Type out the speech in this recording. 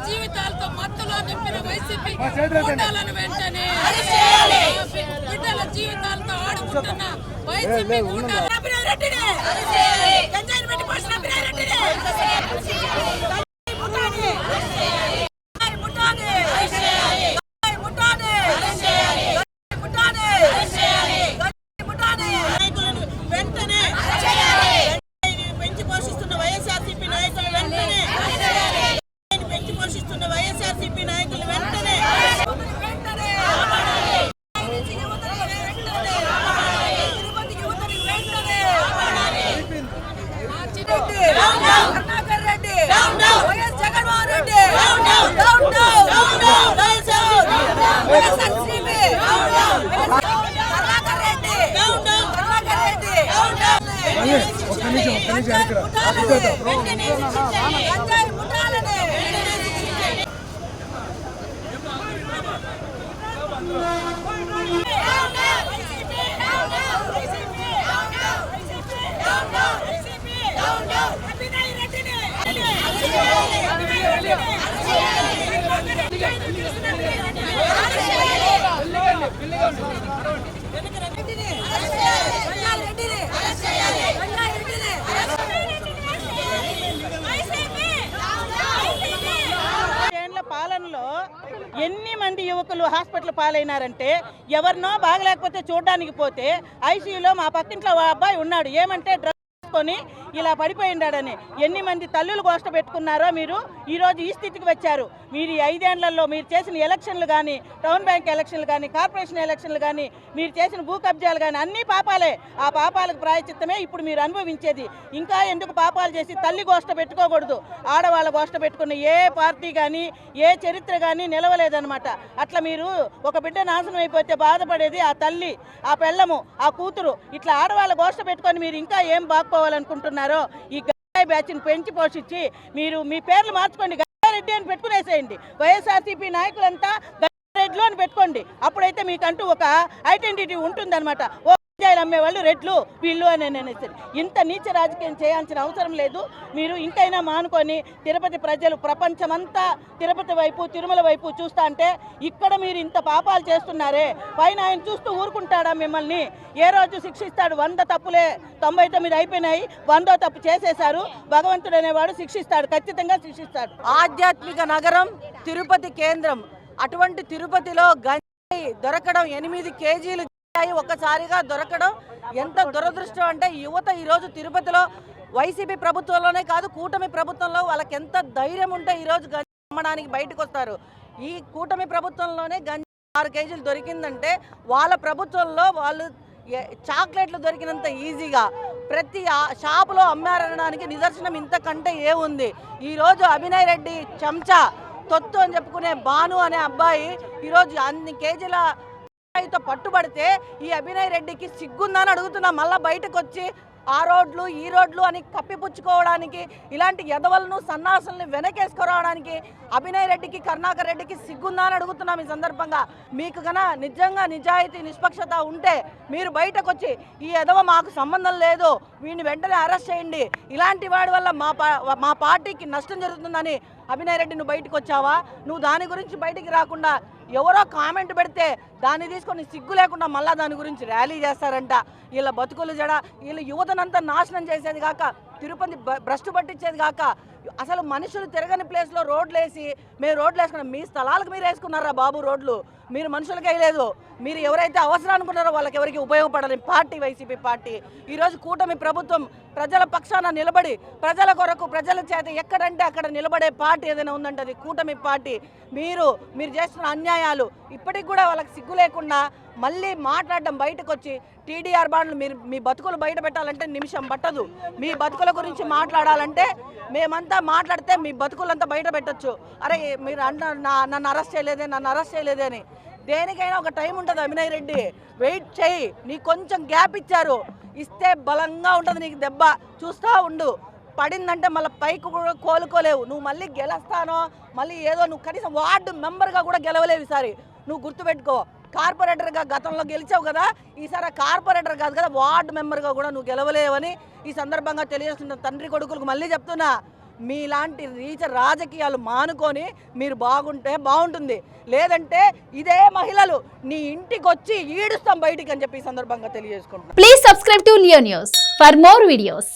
జీవితాలతో మత్తులో నింపిన వైసీపీ గుండాలను వెంటనే బిడ్డల జీవితాలతో ఆడుకుంటున్న వైసీపీ గుండాలను పాలనలో ఎన్ని మంది యువకులు హాస్పిటల్ పాలైనారంటే ఎవరినో బాగలేకపోతే చూడడానికి పోతే ఐసీయూలో మా పక్కింట్లో అబ్బాయి ఉన్నాడు ఏమంటే కొని ఇలా పడిపోయిండాడని ఎన్ని మంది తల్లులు గోష్ట పెట్టుకున్నారో మీరు ఈరోజు ఈ స్థితికి వచ్చారు. మీరు 5 ఏళ్లలో మీరు చేసిన ఎలక్షన్లు కానీ టౌన్ బ్యాంక్ ఎలక్షన్లు కానీ కార్పొరేషన్ ఎలక్షన్లు కానీ మీరు చేసిన భూ కబ్జాలు కానీ అన్నీ పాపాలే. ఆ పాపాలకు ప్రాయచిత్తమే ఇప్పుడు మీరు అనుభవించేది. ఇంకా ఎందుకు పాపాలు చేసి తల్లి గోష్ట పెట్టుకోకూడదు. ఆడవాళ్ళ గోష్ట పెట్టుకున్న ఏ పార్టీ కానీ ఏ చరిత్ర కానీ నిలవలేదన్నమాట. అట్లా మీరు ఒక బిడ్డ నాశనం అయిపోతే బాధపడేది ఆ తల్లి, ఆ పెళ్ళము, ఆ కూతురు. ఇట్లా ఆడవాళ్ళ గోష్ట పెట్టుకొని మీరు ఇంకా ఏం బాగుకోవాలనుకుంటున్నారో ఈ గంజాయి బ్యాచ్ని పెంచి పోషించి మీరు మీ పేర్లు మార్చుకోండి. గంగారెడ్డి అని పెట్టుకునేసేయండి. వైఎస్ఆర్సీపీ నాయకులంతా రెడ్లు అని పెట్టుకోండి. అప్పుడైతే మీకంటూ ఒక ఐడెంటిటీ ఉంటుందన్నమాట. గంజాయిలు అమ్మేవాళ్ళు రెడ్లు వీళ్ళు అని అనేసి ఇంత నీచ రాజకీయం చేయాల్సిన అవసరం లేదు. మీరు ఇంకైనా మానుకొని తిరుపతి ప్రజలు ప్రపంచమంతా తిరుపతి వైపు తిరుమల వైపు చూస్తా అంటే ఇక్కడ మీరు ఇంత పాపాలు చేస్తున్నారే పైన ఆయన చూస్తూ ఊరుకుంటాడా మిమ్మల్ని? ఏ రోజు శిక్షిస్తాడు? 100 తప్పులే 99 అయిపోయినాయి, 100వ తప్పు చేసేశారు. భగవంతుడు అనేవాడు శిక్షిస్తాడు, ఖచ్చితంగా శిక్షిస్తాడు. ఆధ్యాత్మిక నగరం తిరుపతి కేంద్రం. అటువంటి తిరుపతిలో గంజాయి దొరకడం 8 కేజీలు ఒక్కసారిగా దొరకడం ఎంత దురదృష్టం అంటే యువత ఈరోజు తిరుపతిలో వైసీపీ ప్రభుత్వంలోనే కాదు కూటమి ప్రభుత్వంలో వాళ్ళకి ఎంత ధైర్యం ఉంటే ఈరోజు గంజాయి అమ్మడానికి బయటకు వస్తారు. ఈ కూటమి ప్రభుత్వంలోనే గంజాయి 6 కేజీలు దొరికిందంటే వాళ్ళ ప్రభుత్వంలో వాళ్ళు చాక్లెట్లు దొరికినంత ఈజీగా ప్రతి షాపులో అమ్మారనడానికి నిదర్శనం ఇంతకంటే ఏముంది? ఈరోజు అభినయ్ రెడ్డి చెంచా తొత్తు అని చెప్పుకునే భాను అనే అబ్బాయి ఈరోజు అన్ని కేజీల పట్టుబడితే ఈ అభినయ్ రెడ్డికి సిగ్గుందని అడుగుతున్నా. మళ్ళీ బయటకు వచ్చి ఆ రోడ్లు ఈ రోడ్లు అని కప్పిపుచ్చుకోవడానికి ఇలాంటి ఎదవలను సన్నాసుల్ని వెనకేసుకురావడానికి అభినయ్ రెడ్డికి కరుణాకర్ రెడ్డికి సిగ్గుందా అని అడుగుతున్నాం. ఈ సందర్భంగా మీకు కన్నా నిజంగా నిజాయితీ నిష్పక్షత ఉంటే మీరు బయటకు వచ్చి ఈ ఎదవ మాకు సంబంధం లేదు వీడిని వెంటనే అరెస్ట్ చేయండి, ఇలాంటి వాడి వల్ల మా పార్టీకి నష్టం జరుగుతుందని అభినయ్ రెడ్డి నువ్వు బయటకు వచ్చావా? నువ్వు దాని గురించి బయటికి రాకుండా ఎవరో కామెంట్ పెడితే దాన్ని తీసుకొని సిగ్గు లేకుండా మళ్ళీ దాని గురించి ర్యాలీ చేస్తారంట. వీళ్ళ బతుకులు జడ వీళ్ళ యువతనంతా నాశనం చేసేది కాక తిరుపతి భ్రష్టు పట్టించేది కాక అసలు మనుషులు తిరగని ప్లేస్లో రోడ్లు వేసి మేము రోడ్లు వేసుకున్నాం. మీ స్థలాలకు మీరు వేసుకున్నారా బాబు రోడ్లు? మీరు మనుషులకి వేయలేదు. మీరు ఎవరైతే అవసరం అనుకున్నారో వాళ్ళకి ఎవరికి ఉపయోగపడని పార్టీ వైసీపీ పార్టీ. ఈరోజు కూటమి ప్రభుత్వం ప్రజల పక్షాన నిలబడి ప్రజల కొరకు ప్రజల చేత ఎక్కడంటే అక్కడ నిలబడే పార్టీ ఏదైనా ఉందంటే అది కూటమి పార్టీ. మీరు చేస్తున్న అన్యాయాలు ఇప్పటికి కూడా వాళ్ళకి సిగ్గు లేకుండా మళ్ళీ మాట్లాడడం బయటకు వచ్చి టీడీఆర్ బాండ్లు మీరు మీ బతుకులు బయట పెట్టాలంటే నిమిషం పట్టదు. మీ బతుకుల గురించి మాట్లాడాలంటే మేమంతా మాట్లాడితే మీ బతుకులంతా బయట పెట్టచ్చు. అరే మీరు నన్ను అరెస్ట్ చేయలేదే అని దేనికైనా ఒక టైం ఉంటుంది. అభినయ్ రెడ్డి వెయిట్ చేయి, నీకు కొంచెం గ్యాప్ ఇచ్చారు, ఇస్తే బలంగా ఉంటుంది నీకు దెబ్బ. చూస్తూ ఉండు, పడిందంటే మళ్ళీ పైకి కూడా కోలుకోలేవు. నువ్వు మళ్ళీ గెలుస్తానో మళ్ళీ ఏదో నువ్వు కనీసం వార్డు మెంబర్గా కూడా గెలవలేవు. ఈసారి నువ్వు గుర్తుపెట్టుకో, కార్పొరేటర్గా గతంలో గెలిచావు కదా, ఈసారి కార్పొరేటర్ కాదు కదా వార్డు మెంబర్గా కూడా నువ్వు గెలవలేవని ఈ సందర్భంగా తెలియజేస్తున్న తండ్రి కొడుకులకు మళ్ళీ చెప్తున్నా. మీలాంటి రాజకీయాలు మానుకొని మీరు బాగుంటే బాగుంటుంది. లేదంటే ఇదే మహిళలు నీ ఇంటికి వచ్చి ఈడుస్తాం బయటికి అని చెప్పి ఈ సందర్భంగా తెలియజేసుకుంటున్నాం. Please subscribe to Leo news for more videos.